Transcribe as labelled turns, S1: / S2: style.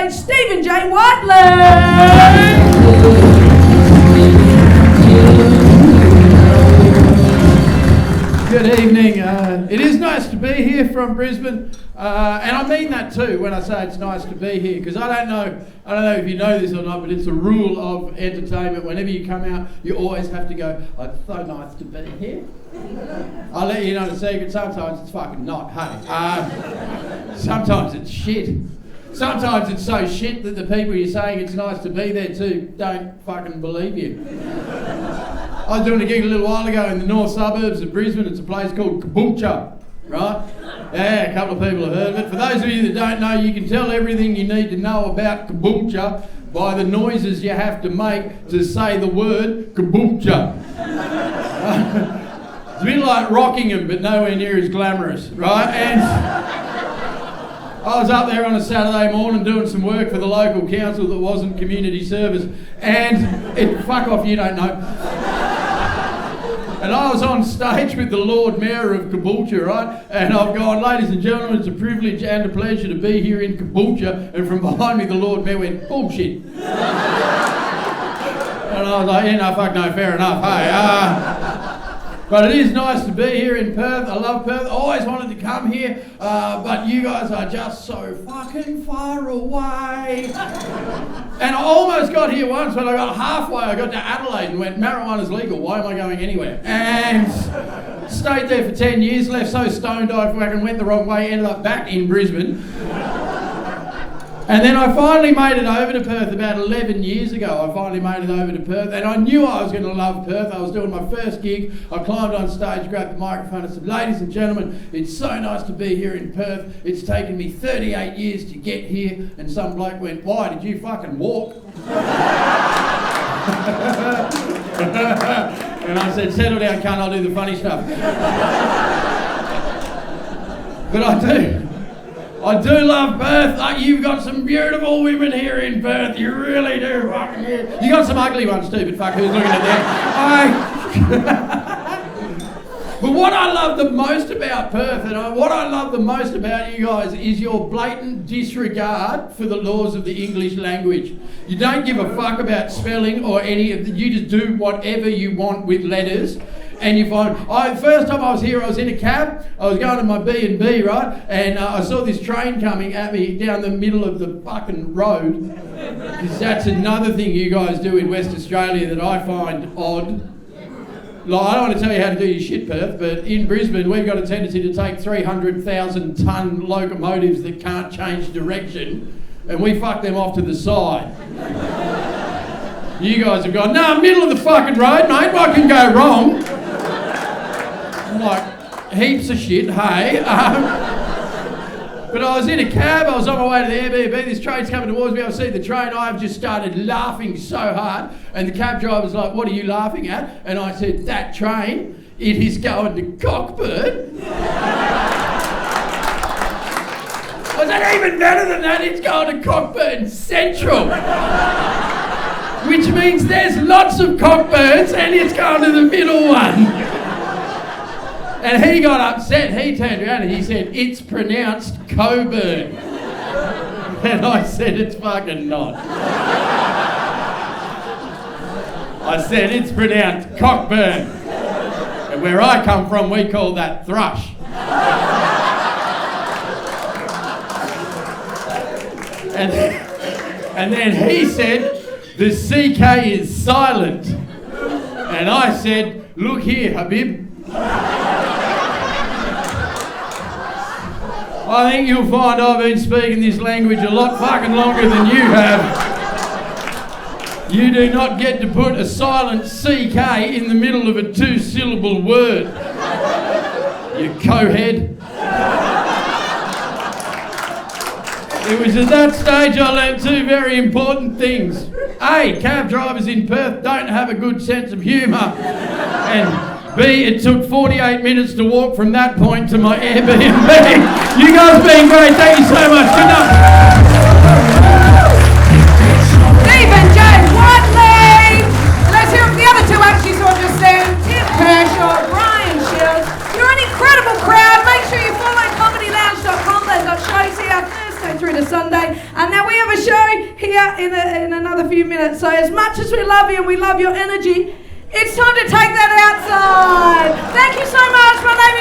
S1: stage, Stephen J Whiteley! Good evening. It is nice to be here from Brisbane, and I mean that too when I say it's nice to be here, because I don't know if you know this or not, but it's a rule of entertainment. Whenever you come out, you always have to go, "Oh, it's so nice to be here." I'll let you know the secret. Sometimes it's fucking not. Hey, sometimes it's shit. Sometimes it's so shit that the people you're saying it's nice to be there to don't fucking believe you. I was doing a gig a little while ago in the north suburbs of Brisbane. It's a place called Caboolture, right? Yeah, a couple of people have heard of it. For those of you that don't know, you can tell everything you need to know about Caboolture by the noises you have to make to say the word Caboolture. It's a bit like Rockingham, but nowhere near as glamorous, right? And I was up there on a Saturday morning doing some work for the local council that wasn't community service, and fuck off, you don't know. And I was on stage with the Lord Mayor of Caboolture, right? And I've gone, "Ladies and gentlemen, it's a privilege and a pleasure to be here in Caboolture." And from behind me, the Lord Mayor went, "Bullshit." And I was like, "Yeah, no, fuck no, fair enough, hey." But it is nice to be here in Perth. I love Perth. I always wanted to come here, but you guys are just so fucking far away. And I almost got here once, but I got halfway. I got to Adelaide and went, "Marijuana's legal. Why am I going anywhere?" And stayed there for 10 years, left so stoned I fucking went the wrong way, ended up back in Brisbane. And then I finally made it over to Perth about 11 years ago. I finally made it over to Perth, and I knew I was going to love Perth. I was doing my first gig. I climbed on stage, grabbed the microphone and said, "Ladies and gentlemen, it's so nice to be here in Perth. It's taken me 38 years to get here." And some bloke went, "Why, did you fucking walk?" And I said, "Settle down, cunt, I'll do the funny stuff." But I do love Perth. You've got some beautiful women here in Perth. You really do. Fucking yeah. You got some ugly ones too, but fuck, who's looking at that? But what I love the most about Perth, and what I love the most about you guys, is your blatant disregard for the laws of the English language. You don't give a fuck about spelling or any of the, you just do whatever you want with letters. And you find, first time I was here, I was in a cab, I was going to my B&B, right? And I saw this train coming at me down the middle of the fucking road. Because that's another thing you guys do in West Australia that I find odd. Like, I don't want to tell you how to do your shit, Perth, but in Brisbane, we've got a tendency to take 300,000 tonne locomotives that can't change direction, and we fuck them off to the side. You guys have gone, "No, middle of the fucking road, mate, what can go wrong?" Like, heaps of shit, hey. But I was in a cab, I was on my way to the Airbnb, this train's coming towards me, I see the train, I've just started laughing so hard, and the cab driver's like, "What are you laughing at?" And I said, "That train, it is going to Cockburn." I said, "Even better than that, it's going to Cockburn Central." Which means there's lots of Cockburns and it's going to the middle one. And he got upset, he turned around and he said, "It's pronounced Coburn." And I said, "It's fucking not." I said, "It's pronounced Cockburn." And where I come from, we call that thrush. And then he said, "The CK is silent." And I said, "Look here, Habib. I think you'll find I've been speaking this language a lot fucking longer than you have. You do not get to put a silent CK in the middle of a 2-syllable word. You co-head." It was at that stage I learned 2 very important things. A, cab drivers in Perth don't have a good sense of humour. And B, it took 48 minutes to walk from that point to my Airbnb. You guys have been great. Thank you so much. Good night.
S2: Stephen J Whiteley. Let's hear from the other 2 acts you saw just then. Tim Kershaw, Brian Shields. You're an incredible crowd. Make sure you follow comedylounge.com. They've got shows here Thursday through through to Sunday. And now we have a show here in another few minutes. So as much as we love you and we love your energy, it's time to take that outside. Thank you so much. My name is